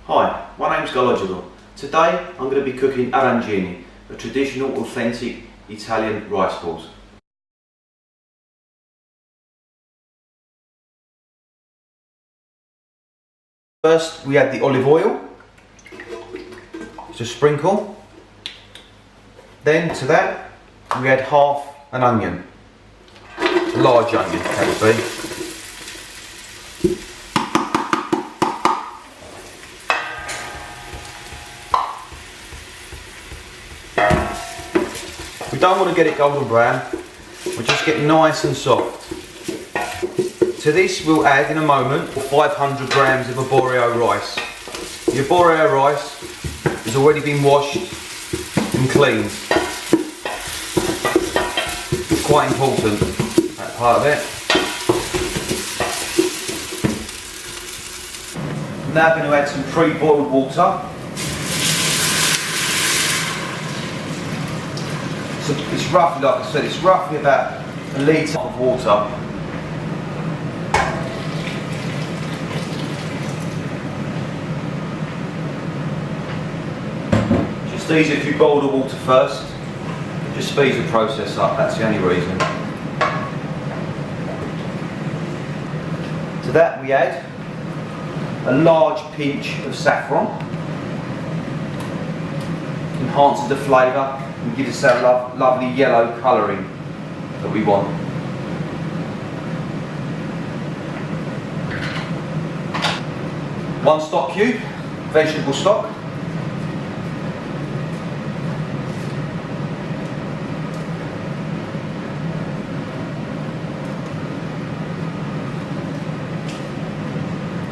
Hi, my name's Calogero. Today I'm going to be cooking arancini, a traditional authentic Italian rice balls. First we add the olive oil, just sprinkle. Then to that we add half an onion, a large onion that would be. We don't want to get it golden brown, we'll just get nice and soft. To this we'll add in a moment 500 grams of Arborio rice. The Arborio rice has already been washed and cleaned. It's quite important, that part of it. I'm now going to add some pre-boiled water. So it's roughly, like I said, it's roughly about a litre of water. Just easier if you boil the water first. It just speeds the process up, that's the only reason. To that we add a large pinch of saffron. Enhances the flavour and gives us that lovely yellow colouring that we want. One stock cube, vegetable stock.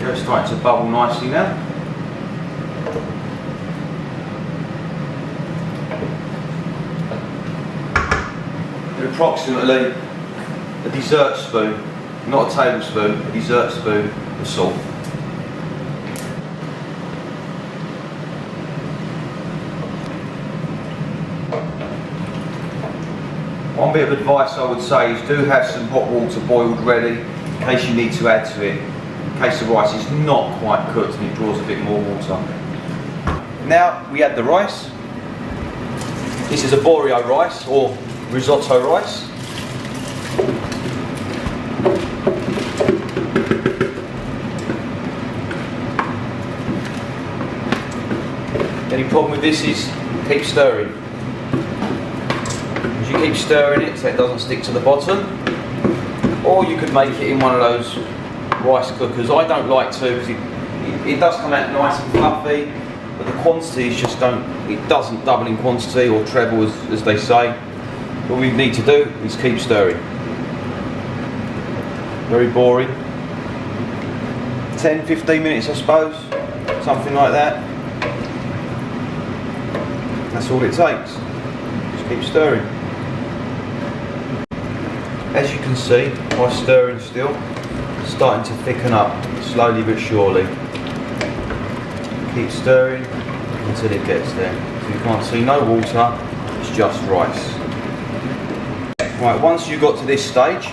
It's starting to bubble nicely now. Approximately a dessert spoon, not a tablespoon, a dessert spoon of salt. One bit of advice I would say is do have some hot water boiled ready in case you need to add to it, in case the rice is not quite cooked and it draws a bit more water. Now we add the rice. This is Arborio rice or risotto rice. The only problem with this is keep stirring. As you keep stirring it so it doesn't stick to the bottom, or you could make it in one of those rice cookers. I don't like to because it does come out nice and fluffy, but the quantities just it doesn't double in quantity or treble as they say. What we need to do is keep stirring. Very boring. 10-15 minutes I suppose, something like that. That's all it takes. Just keep stirring. As you can see, by stirring still, it's starting to thicken up slowly but surely. Keep stirring until it gets there. So you can't see no water, it's just rice. Right, once you've got to this stage,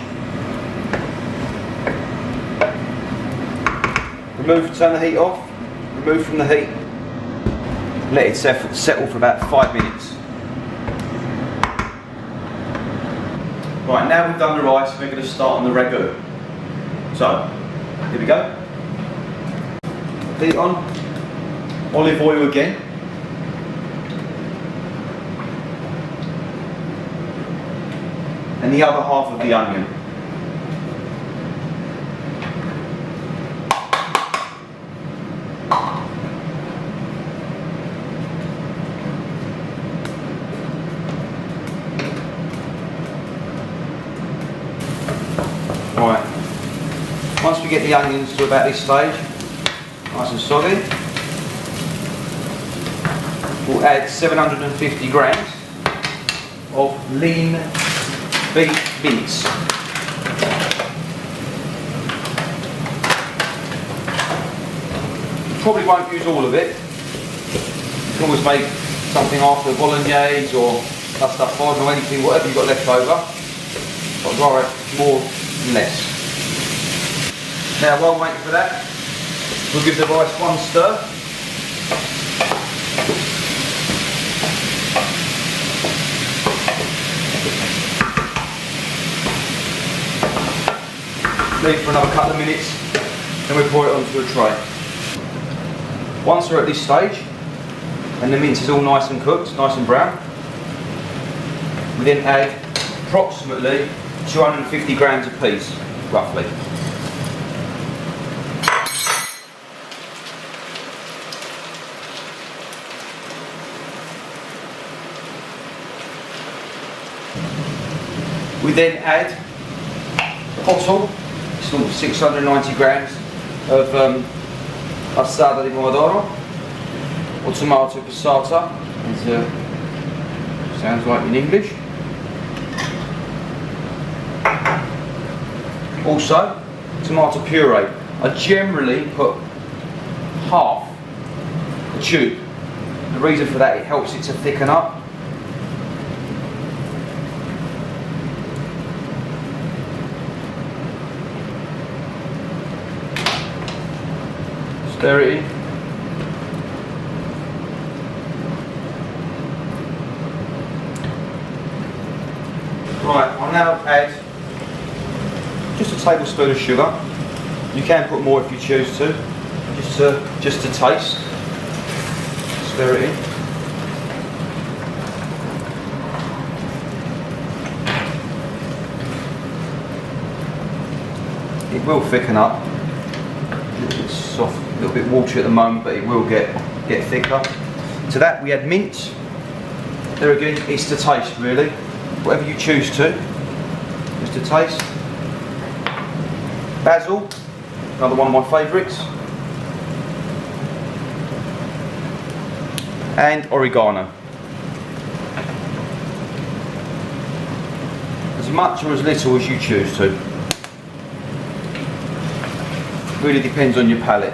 turn the heat off, remove from the heat, let it settle for about 5 minutes. Right, now we've done the rice, we're going to start on the ragu. So, here we go. Heat on, olive oil again. And the other half of the onion. Right. Once we get the onions to about this stage, nice and soggy, we'll add 750 grams of lean beef mince. You probably won't use all of it. You can always make something after bolognese or pasta forno or anything, whatever you've got left over. But I'd rather more than less. Now while I'm waiting for that, we'll give the rice one stir. leave for another couple of minutes, then we pour it onto a tray. Once we're at this stage, and the mince is all nice and cooked, nice and brown, we then add approximately 250 grams of peas, roughly. We then add a bottle, it's 690 grams of Passata di pomodoro, or tomato passata, as sounds like in English. Also, tomato puree. I generally put half a tube. The reason for that, it helps it to thicken up. Stir it in. Right, I'll now add just a tablespoon of sugar. You can put more if you choose to, just to taste. Stir it in. It will thicken up. It's soft, a little bit watery at the moment, but it will get thicker. To that we add mince. There again, it's to taste really. Whatever you choose to, just to taste. Basil, another one of my favourites. And oregano. As much or as little as you choose to. Really depends on your palate.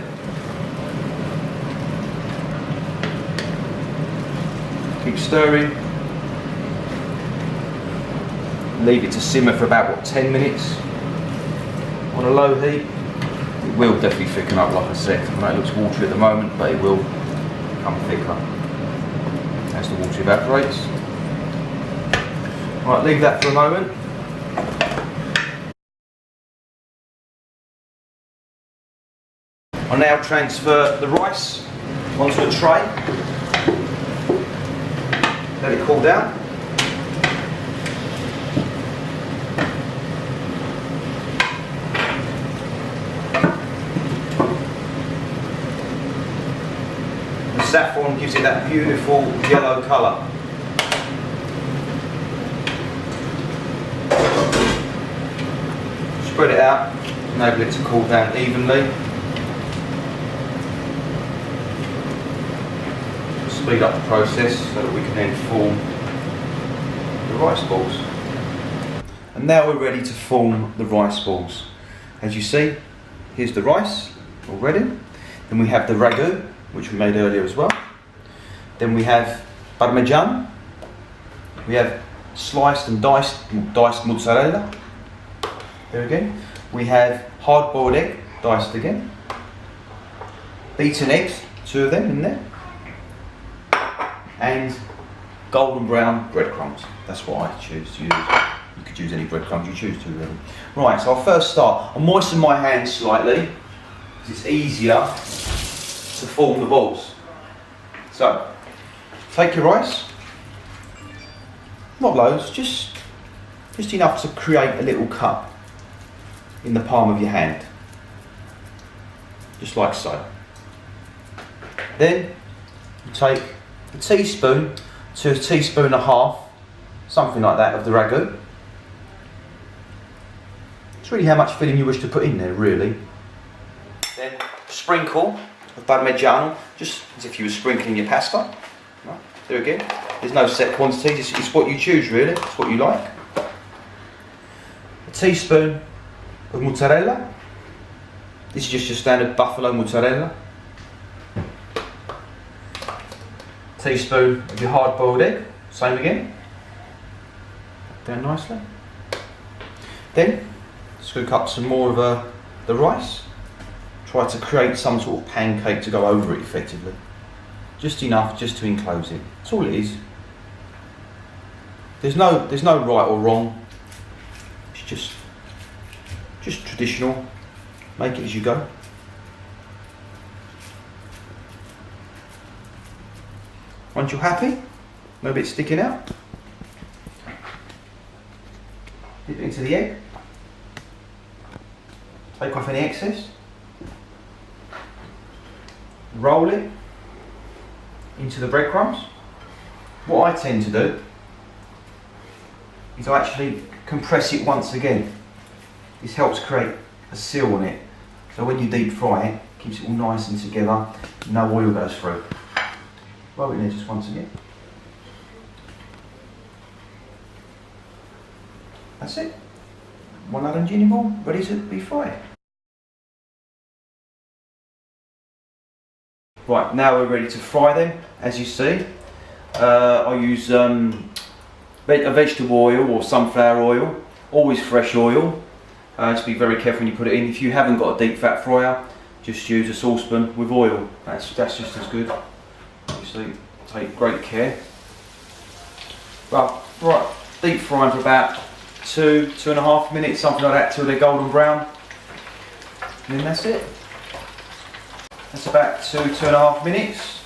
Keep stirring. Leave it to simmer for about, what, 10 minutes? On a low heat. It will definitely thicken up, like I said. I know it looks watery at the moment, but it will become thicker as the water evaporates. Right, leave that for a moment. I'll now transfer the rice onto a tray. Let it cool down. The saffron gives it that beautiful yellow colour. Spread it out, enable it to cool down evenly. Speed up the process so that we can then form the rice balls. And now we're ready to form the rice balls. As you see, here's the rice all ready. Then we have the ragu, which we made earlier as well. Then we have parmesan. We have sliced and diced mozzarella. There again. We have hard-boiled egg, diced again. Beaten eggs, 2 of them in there. And golden brown breadcrumbs. That's what I choose to use. You could use any breadcrumbs you choose to, really. Right, so I'll first start. I'll moisten my hands slightly, because it's easier to form the balls. So, take your rice. Not loads, just enough to create a little cup in the palm of your hand. Just like so. Then, you take a teaspoon to a teaspoon and a half, something like that, of the ragu. It's really how much filling you wish to put in there, really. Then sprinkle of parmigiano, just as if you were sprinkling your pasta. Right, there again, there's no set quantity, it's what you choose really, it's what you like. A teaspoon of mozzarella. This is just your standard buffalo mozzarella. Teaspoon of your hard-boiled egg, same again. Down nicely. Then scoop up some more of the rice. Try to create some sort of pancake to go over it effectively. Just enough just to enclose it. That's all it is. There's no right or wrong. It's just traditional, make it as you go. Once you're happy, no bit sticking out, dip it into the egg, take off any excess, roll it into the breadcrumbs. What I tend to do is I actually compress it once again. This helps create a seal on it, so when you deep fry it, it keeps it all nice and together, no oil goes through. Roll it in there just once again. That's it. One arancini ball ready to be fried. Right, now we're ready to fry them. As you see, I use a vegetable oil or sunflower oil, always fresh oil. Just be very careful when you put it in. If you haven't got a deep fat fryer, just use a saucepan with oil. That's just as good. Obviously, take great care. Well, right, deep frying for about 2.5 minutes, something like that, till they're golden brown. And then that's it. That's about 2.5 minutes.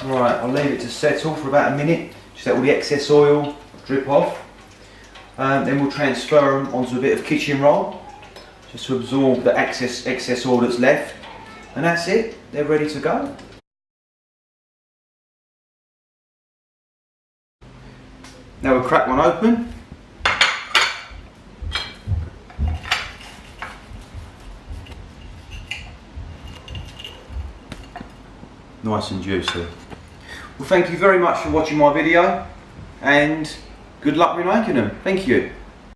Right, I'll leave it to settle for about a minute, just let all the excess oil drip off. Then we'll transfer them onto a bit of kitchen roll, just to absorb the excess oil that's left. And that's it, they're ready to go. Now we'll crack one open. Nice and juicy. Well, thank you very much for watching my video, and good luck with making them. Thank you.